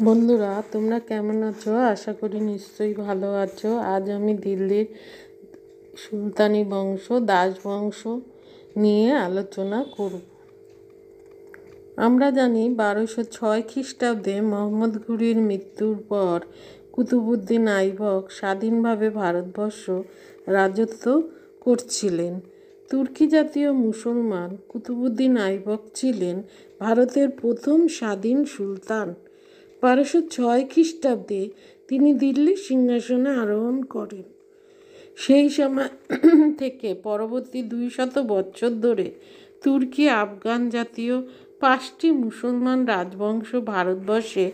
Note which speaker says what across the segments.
Speaker 1: বন্ধুরা, তোমরা কেমন আছো? আশা করি নিশ্চয়ই ভালো আছো। আজ আমি দিল্লির সুলতানি বংশ, দাস বংশ নিয়ে আলোচনা করব। আমরা জানি 1206 খ্রিস্টাব্দে মোহাম্মদ ঘুরির মৃত্যুর পর কুতুবউদ্দিন আইবক স্বাধীনভাবে ভারতবর্ষ রাজত্ব করছিলেন। তুর্কি জাতীয় মুসলমান কুতুবউদ্দিন আইবক ছিলেন ভারতের প্রথম স্বাধীন সুলতান। 1206 খ্রিস্টাব্দে তিনি দিল্লির সিংহাসনে আরোহণ করেন। সেই সময় থেকে পরবর্তী 200 বছর ধরে তুর্কি আফগান জাতীয় 5টি মুসলমান রাজবংশ ভারতবর্ষে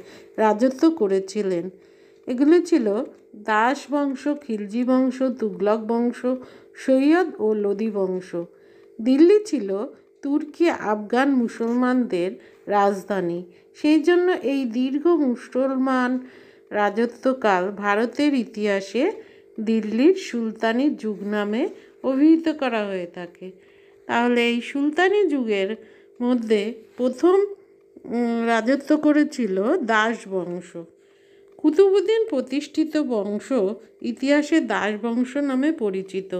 Speaker 1: রাজত্ব করেছিলেন। এগুলো ছিল দাস বংশ, খিলজি বংশ, তুগলক বংশ, সৈয়দ ও লোদি বংশ। দিল্লি ছিল তুর্কি আফগান মুসলমানদের রাজধানী। সেই জন্য এই দীর্ঘ মুসলমান রাজত্বকাল ভারতের ইতিহাসে দিল্লির সুলতানি যুগ নামে অভিহিত করা হয়ে থাকে। তাহলে এই সুলতানি যুগের মধ্যে প্রথম রাজত্ব করেছিল দাস বংশ। কুতুবউদ্দিন প্রতিষ্ঠিত বংশ ইতিহাসে দাস বংশ নামে পরিচিত,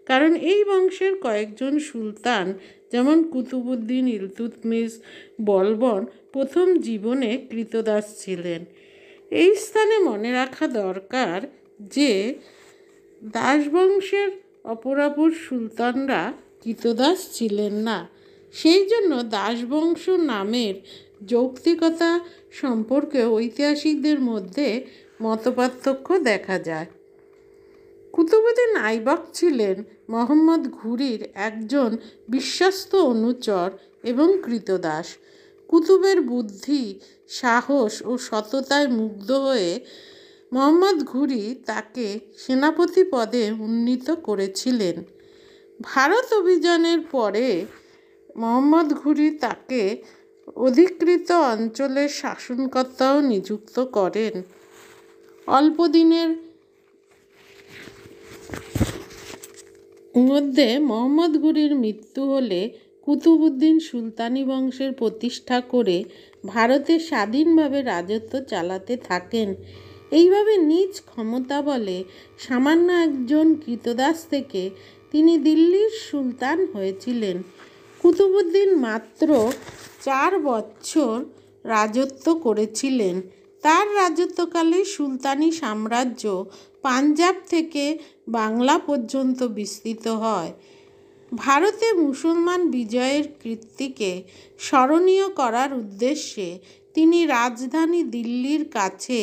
Speaker 1: কারণ এই বংশের কয়েকজন সুলতান যেমন কুতুবউদ্দিন, ইলতুৎমিশ, বলবন প্রথম জীবনে কৃতদাস ছিলেন। এই স্থানে মনে রাখা দরকার যে দাস বংশের অপরাপর সুলতানরা কৃতদাস ছিলেন না। সেই জন্য দাসবংশ নামের যৌক্তিকতা সম্পর্কে ঐতিহাসিকদের মধ্যে মতপার্থক্য দেখা যায়। কুতুবউদ্দিন আইবক ছিলেন মোহাম্মদ ঘুরির একজন বিশ্বস্ত অনুচর এবং কৃতদাস। কুতুবের বুদ্ধি, সাহস ও সততায় মুগ্ধ হয়ে মোহাম্মদ ঘুরি তাকে সেনাপতি পদে উন্নীত করেছিলেন। ভারত অভিযানের পরে মোহাম্মদ ঘুরি তাকে অধিকৃত অঞ্চলের শাসনকর্তাও নিযুক্ত করেন। অল্প দিনের মধ্যে মোহাম্মদ ঘুরির মৃত্যু হলে কুতুবউদ্দিন সুলতানি বংশের প্রতিষ্ঠা করে ভারতে স্বাধীনভাবে রাজত্ব চালাতে থাকেন। এইভাবে নিজ ক্ষমতা বলে সামান্য একজন কৃতদাস থেকে তিনি দিল্লির সুলতান হয়েছিলেন। কুতুবউদ্দিন মাত্র 4 বছর রাজত্ব করেছিলেন। তার রাজত্বকালে সুলতানি সাম্রাজ্য পাঞ্জাব থেকে বাংলা পর্যন্ত বিস্তৃত হয়। ভারতে মুসলমান বিজয়ের কীর্তিকে স্মরণীয় করার উদ্দেশ্যে তিনি রাজধানী দিল্লির কাছে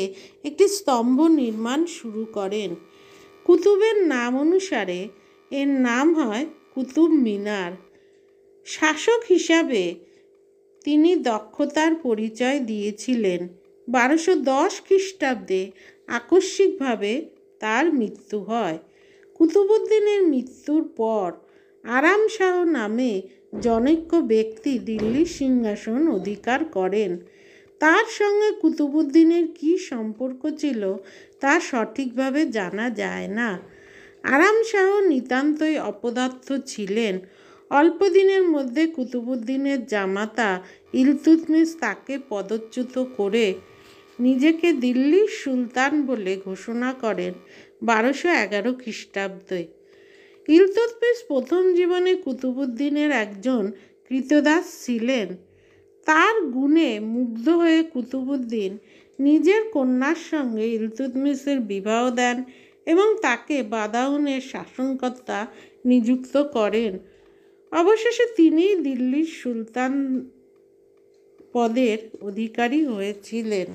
Speaker 1: একটি স্তম্ভ নির্মাণ শুরু করেন। কুতুবের নাম অনুসারে এর নাম হয় কুতুব মিনার। শাসক হিসাবে তিনি দক্ষতার পরিচয় দিয়েছিলেন। 1210 খ্রিস্টাব্দে আকস্মিকভাবে তার মৃত্যু হয়। কুতুবউদ্দিনের মৃত্যুর পর আরাম শাহ নামে জনৈক ব্যক্তি দিল্লির সিংহাসন অধিকার করেন। তার সঙ্গে কুতুবউদ্দিনের কী সম্পর্ক ছিল তা সঠিকভাবে জানা যায় না। আরাম শাহ নিতান্তই অপদার্থ ছিলেন। অল্প দিনের মধ্যে কুতুবউদ্দিনের জামাতা ইলতুৎমিশ তাকে পদচ্যুত করে নিজেকে দিল্লির সুলতান বলে ঘোষণা করেন 1211 খ্রিস্টাব্দে। ইলতুৎমিশ প্রথম জীবনে কুতুবউদ্দিনের একজন কৃতদাস ছিলেন। তার গুণে মুগ্ধ হয়ে কুতুবউদ্দিন নিজের কন্যার সঙ্গে ইলতুৎমিশের বিবাহ দেন এবং তাকে বাদাউনের শাসনকর্তা নিযুক্ত করেন। অবশেষে তিনিই দিল্লির সুলতান পদের অধিকারী হয়েছিলেন।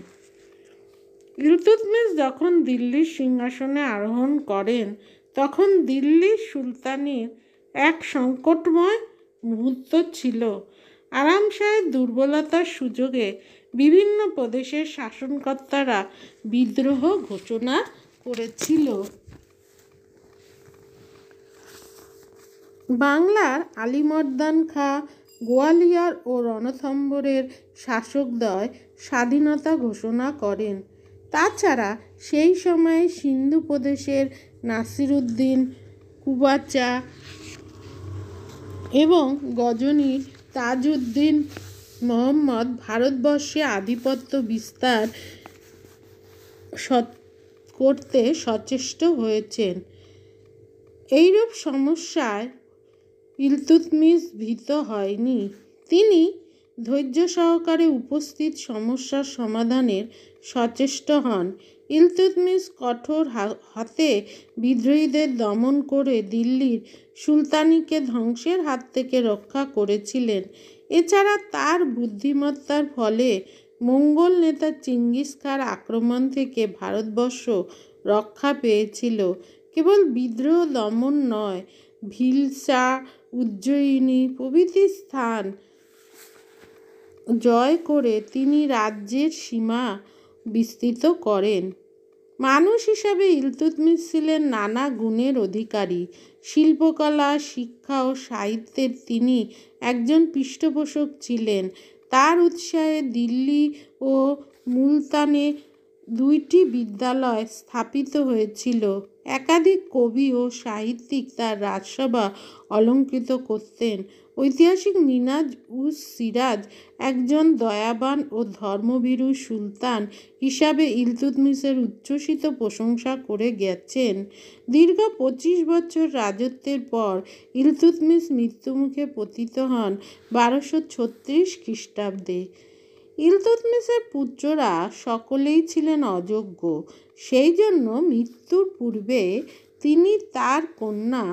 Speaker 1: ইলতুৎমিশ যখন দিল্লির সিংহাসনে আরোহণ করেন তখন দিল্লির সুলতানির এক সংকটময় মুহূর্ত ছিল। আরাম শাহের দুর্বলতার সুযোগে বিভিন্ন প্রদেশের শাসনকর্তারা বিদ্রোহ ঘোষণা করেছিল। বাংলার আলিমর্দান খাঁ, গোয়ালিয়র ও রণথম্বরের শাসকদ্বয় স্বাধীনতা ঘোষণা করেন। তাছাড়া সেই সময়ে সিন্ধু প্রদেশের নাসিরউদ্দিন, কুবাচা এবং গজনির তাজউদ্দিন মহম্মদ ভারতবর্ষে আধিপত্য বিস্তার করতে সচেষ্ট হয়েছেন। এইরূপ সমস্যায় ইলতুৎমিশ ভীত হয়নি। তিনি ধৈর্য সহকারে উপস্থিত সমস্যার সমাধানের সচেষ্ট হন। ইলতুৎমিশ কঠোর হাতে বিদ্রোহীদের দমন করে দিল্লির সুলতানিকে ধ্বংসের হাত থেকে রক্ষা করেছিলেন। এছাড়া তার বুদ্ধিমত্তার ফলে মঙ্গল নেতা চিঙ্গিস খাঁর আক্রমণ থেকে ভারতবর্ষ রক্ষা পেয়েছিল। কেবল বিদ্রোহ দমন নয়, ভিলসা, উজ্জয়িনী প্রভৃতি স্থান জয় করে তিনি রাজ্যের সীমা বিস্তৃত করেন। মানুষ হিসাবে ইলতুৎমিশ ছিলেন নানা গুণের অধিকারী। শিল্পকলা, শিক্ষা ও সাহিত্যের তিনি একজন পৃষ্ঠপোষক ছিলেন। তার উৎসাহে দিল্লি ও মুলতানে 2টি বিদ্যালয় স্থাপিত হয়েছিল। একাধিক কবি ও সাহিত্যিক তার রাজসভা অলঙ্কৃত করতেন। ঐতিহাসিক মিনাজ উস সিরাজ একজন দয়াবান ও ধর্মভীরু সুলতান হিসাবে ইলতুৎমিশের উচ্ছ্বসিত প্রশংসা করে গেছেন। দীর্ঘ 25 বছর রাজত্বের পর ইলতুৎমিশ মৃত্যুমুখে পতিত হন 1236 খ্রিস্টাব্দে। ইলতুৎমিশের পুত্ররা সকলেই ছিলেন অযোগ্য। সেই জন্য মৃত্যুর পূর্বে তিনি তার কন্যা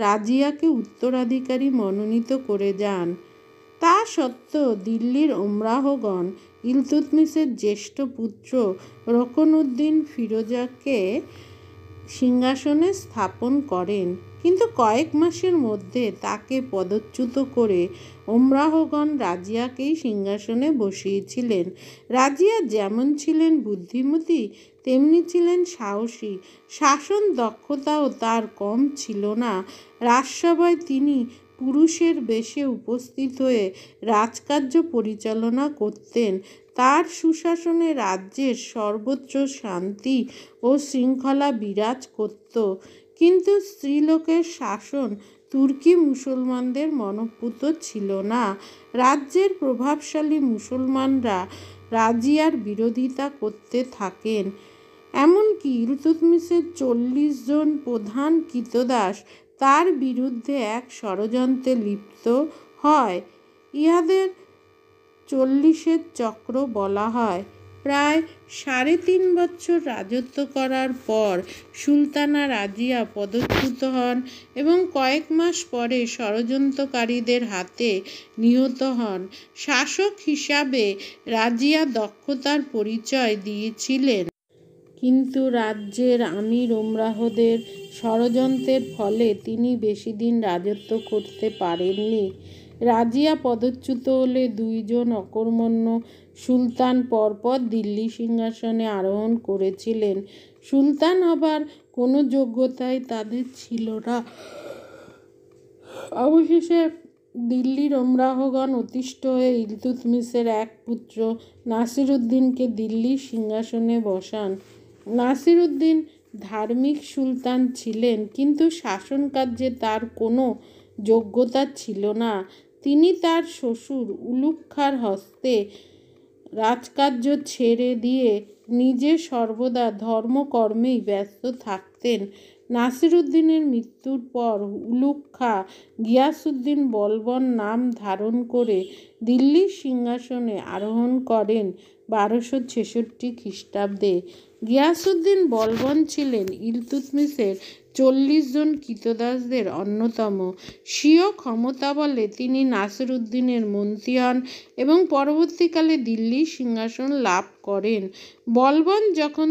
Speaker 1: রাজিয়াকে উত্তরাধিকারী মনোনীত করে যান। তা সত্ত্বেও দিল্লির ওমরাহগণ ইলতুৎমিশের জ্যেষ্ঠ পুত্র রুকনউদ্দিন ফিরোজকে সিংহাসনে স্থাপন করেন, কিন্তু কয়েক মাসের মধ্যে তাকে পদচ্যুত করে ওমরাহগণ রাজিয়াকেই সিংহাসনে বসিয়েছিলেন। রাজিয়া যেমন ছিলেন বুদ্ধিমতী, তেমনি ছিলেন সাহসী। শাসন দক্ষতাও তার কম ছিল না। রাজসভায় তিনি পুরুষের বেশে উপস্থিত হয়ে রাজকার্য পরিচালনা করতেন। তার সুশাসনে রাজ্যের সর্বত্র শান্তি ও শৃঙ্খলা বিরাজ করত। কিন্তু স্ত্রীলোকের শাসন তুর্কি মুসলমানদের মনঃপূত ছিল না। রাজ্যের প্রভাবশালী মুসলমানরা রাজিয়ার বিরোধিতা করতে থাকেন। এমনকি ইলতুৎমিশের 40 জন প্রধান ক্রীতদাস তার বিরুদ্ধে এক ষড়যন্ত্রে লিপ্ত হয়। ইহাদের 40-এর চক্র বলা হয়। প্রায় 3.5 বছর রাজত্ব করার পর সুলতানা রাজিয়া পদচ্যুত হন এবং কয়েক মাস পরে ষড়যন্ত্রকারীদের হাতে নিহত হন। শাসক হিসাবে রাজিয়া দক্ষতার পরিচয় দিয়েছিলেন, কিন্তু রাজ্যের আমির ওমরাহদের ষড়যন্ত্রের ফলে তিনি বেশিদিন রাজত্ব করতে পারেননি। রাজিয়া পদচ্যুত হলে 2 জন অকর্মণ্য সুলতান পরপর দিল্লি সিংহাসনে আরোহণ করেছিলেন। সুলতান হবার কোনো যোগ্যতাই তাদের ছিল না। অবশেষে দিল্লির ওমরাহগণ অতিষ্ঠ হয়ে ইলতুৎমিশের এক পুত্র নাসিরউদ্দিনকে দিল্লির সিংহাসনে বসান। নাসিরউদ্দিন ধার্মিক সুলতান ছিলেন, কিন্তু শাসনকার্যে তার কোনো যোগ্যতা ছিল না। তিনি তার শ্বশুর উলুগ খাঁর হস্তে রাজকার্য ছেড়ে দিয়ে নিজে সর্বদা ধর্মকর্মেই ব্যস্ত থাকতেন। নাসিরউদ্দিনের মৃত্যুর পর উলুগ খাঁ গিয়াসউদ্দিন বলবন নাম ধারণ করে দিল্লির সিংহাসনে আরোহণ করেন 1266 খ্রিস্টাব্দে। গিয়াসউদ্দিন বলবন ছিলেন ইলতুৎমিশের 40 জন ক্রীতদাসদের অন্যতম। স্বীয় ক্ষমতাবলে তিনি নাসিরউদ্দিনের মন্ত্রী হন এবং পরবর্তীকালে দিল্লির সিংহাসন লাভ করেন। বলবন যখন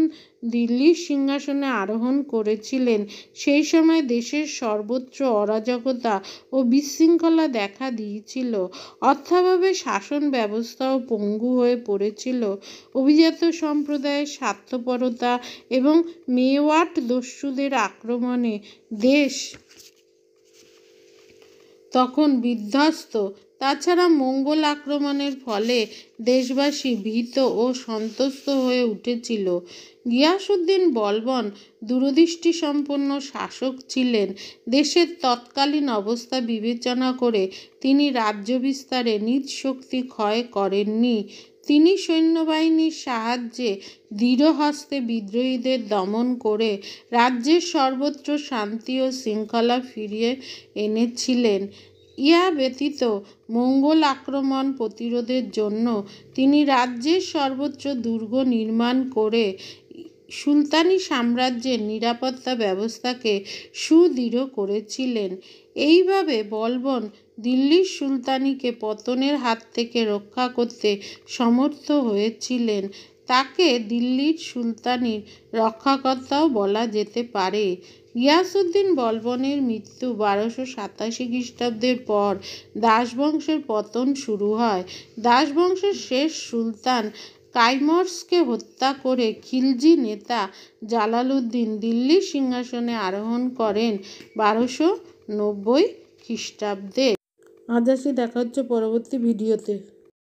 Speaker 1: দিল্লির সিংহাসনে আরোহণ করেছিলেন, সেই সময় দেশের সর্বত্র অরাজকতা ও বিশৃঙ্খলা দেখা দিয়েছিল। অর্থাভাবে শাসন ব্যবস্থাও পঙ্গু হয়ে পড়েছিল। অভিজাত সম্প্রদায়ের স্বার্থপরতা এবং মেওয়াট দস্যুদের আক্রমণে দেশ তখন বিধ্বস্ত। তাছাড়া মঙ্গল আক্রমণের ফলে দেশবাসী ভীত ও সন্ত্রস্ত হয়ে উঠেছিল। গিয়াসউদ্দিন বলবন দূরদৃষ্টিসম্পন্ন শাসক ছিলেন। দেশের তৎকালীন অবস্থা বিবেচনা করে তিনি রাজ্য বিস্তারে নিজ শক্তি ক্ষয় করেননি। তিনি সৈন্যবাহিনীর সাহায্যে দৃঢ়হস্তে বিদ্রোহীদের দমন করে রাজ্যের সর্বত্র শান্তি ও শৃঙ্খলা ফিরিয়ে এনেছিলেন। ইহা ব্যতীত মঙ্গোল আক্রমণ প্রতিরোধের জন্য তিনি রাজ্যের সর্বত্র দুর্গ নির্মাণ করে সুলতানি সাম্রাজ্যের নিরাপত্তা ব্যবস্থাকে সুদৃঢ় করেছিলেন। এইভাবে বলবন দিল্লির সুলতানিকে পতনের হাত থেকে রক্ষা করতে সমর্থ হয়েছিলেন। তাকে দিল্লির সুলতানির রক্ষাকর্তাও বলা যেতে পারে। গিয়াসউদ্দিন বলবনের মৃত্যু 1287 খ্রিস্টাব্দের পর দাসবংশের পতন শুরু হয়। দাসবংশের শেষ সুলতান কাইমারসকে হত্যা করে খিলজি নেতা জালালউদ্দিন দিল্লির সিংহাসনে আরোহণ করেন 1290 খ্রিস্টাব্দে। আজ আসি, দেখা হচ্ছে পরবর্তী ভিডিওতে।